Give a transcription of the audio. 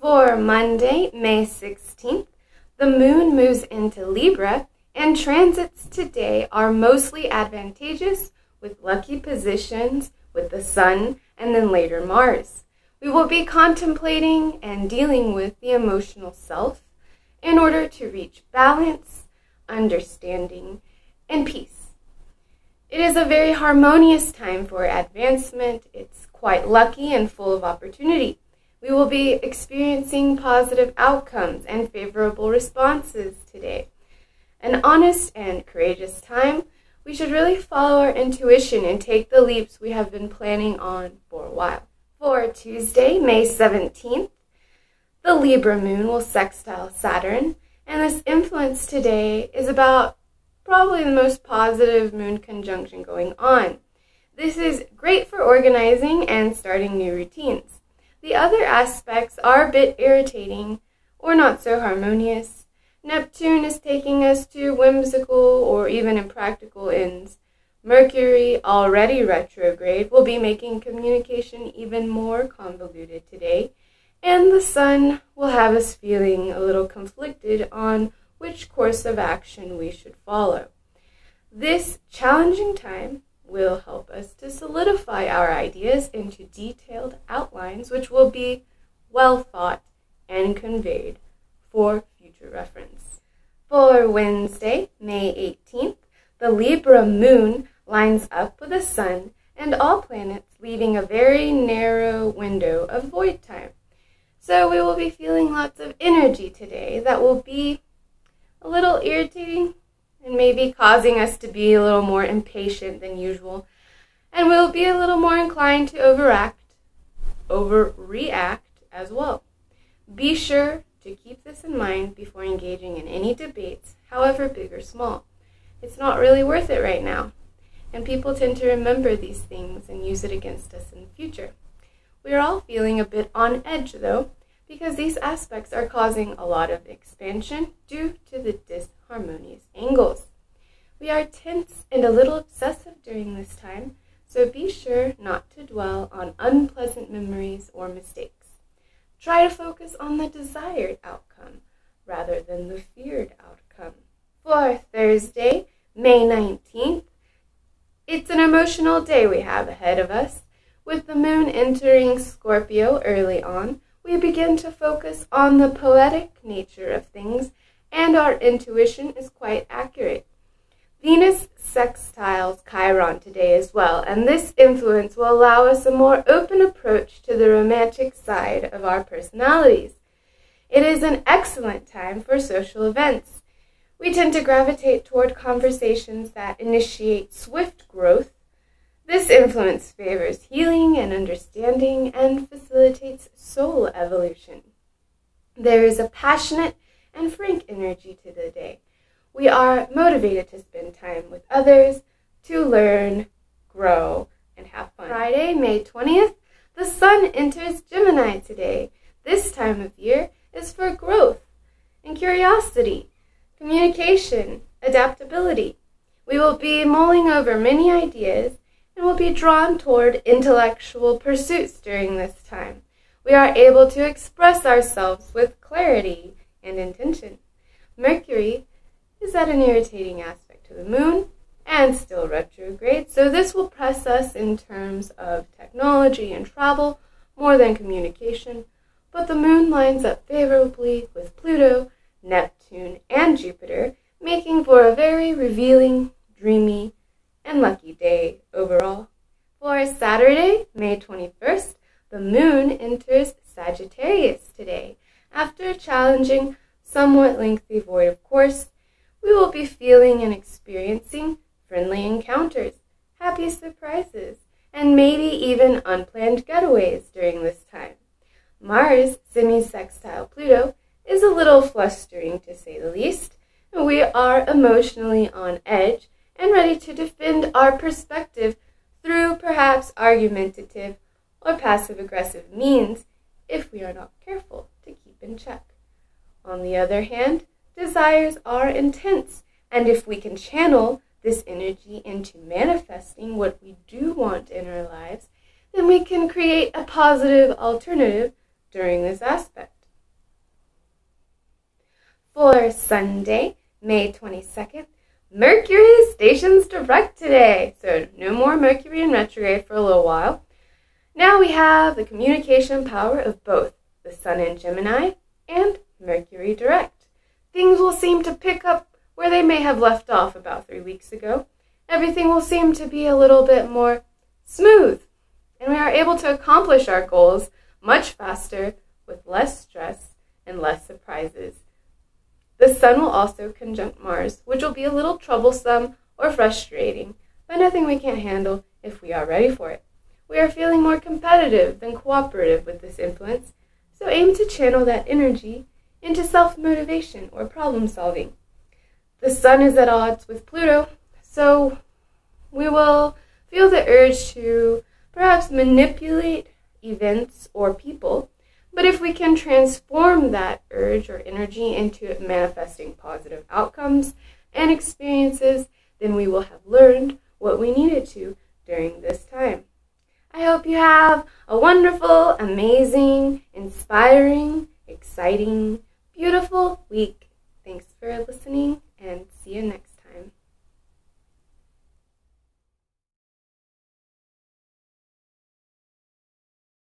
For Monday, May 16th, the moon moves into Libra, and transits today are mostly advantageous with lucky positions with the Sun and then later Mars. We will be contemplating and dealing with the emotional self in order to reach balance, understanding, and peace. It is a very harmonious time for advancement. It's quite lucky and full of opportunity. We will be experiencing positive outcomes and favorable responses today. An honest and courageous time. We should really follow our intuition and take the leaps we have been planning on for a while. For Tuesday, May 17th, the Libra moon will sextile Saturn, and this influence today is about probably the most positive moon conjunction going on. This is great for organizing and starting new routines. The other aspects are a bit irritating or not so harmonious. Neptune is taking us to whimsical or even impractical ends. Mercury, already retrograde, will be making communication even more convoluted today. And the Sun will have us feeling a little conflicted on which course of action we should follow. This challenging time will help us to solidify our ideas into detailed outlines, which will be well thought and conveyed for future reference. For Wednesday, May 18th, the Libra moon lines up with the Sun and all planets, leaving a very narrow window of void time. So we will be feeling lots of energy today that will be a little irritating and maybe causing us to be a little more impatient than usual. And we'll be a little more inclined to overreact as well. Be sure to keep this in mind before engaging in any debates, however big or small. It's not really worth it right now, and people tend to remember these things and use it against us in the future. We are all feeling a bit on edge, though, because these aspects are causing a lot of expansion due to the disharmonious angles. We are tense and a little obsessive during this time, so be sure not to dwell on unpleasant memories or mistakes. Try to focus on the desired outcome rather than the feared outcome. For Thursday, May 19th, it's an emotional day we have ahead of us. With the moon entering Scorpio early on, we begin to focus on the poetic nature of things, and our intuition is quite accurate. Venus sextiles Chiron today as well, and this influence will allow us a more open approach to the romantic side of our personalities. It is an excellent time for social events. We tend to gravitate toward conversations that initiate swift growth. This influence favors healing and understanding and facilitates soul evolution. There is a passionate and frank energy to the day. We are motivated to spend time with others, to learn, grow, and have fun. Friday, May 20th, the Sun enters Gemini today. This time of year is for growth and curiosity, communication, adaptability. We will be mulling over many ideas and will be drawn toward intellectual pursuits during this time. We are able to express ourselves with clarity and intention. Mercury is at an irritating aspect to the moon and still retrograde, so this will press us in terms of technology and travel more than communication, but the moon lines up favorably with Pluto, Neptune, and Jupiter, making for a very revealing, dreamy, and lucky day overall. For Saturday, May 21st, the moon enters Sagittarius today. After a challenging, somewhat lengthy void of course, we will be feeling and experiencing friendly encounters, happy surprises, and maybe even unplanned getaways during this time. Mars, semi-sextile Pluto, is a little flustering to say the least. We are emotionally on edge and ready to defend our perspective through perhaps argumentative or passive-aggressive means if we are not careful to keep in check. On the other hand, desires are intense, and if we can channel this energy into manifesting what we do want in our lives, then we can create a positive alternative during this aspect. For Sunday, May 22nd, Mercury stations direct today, so no more Mercury in retrograde for a little while. Now we have the communication power of both the Sun in Gemini and Mercury direct. Things will seem to pick up where they may have left off about 3 weeks ago. Everything will seem to be a little bit more smooth, and we are able to accomplish our goals much faster with less stress and less surprises. The Sun will also conjunct Mars, which will be a little troublesome or frustrating, but nothing we can't handle if we are ready for it. We are feeling more competitive than cooperative with this influence, so aim to channel that energy into self-motivation or problem-solving. The Sun is at odds with Pluto, so we will feel the urge to perhaps manipulate events or people, but if we can transform that urge or energy into manifesting positive outcomes and experiences, then we will have learned what we needed to during this time. I hope you have a wonderful, amazing, inspiring, exciting, beautiful week. Thanks for listening.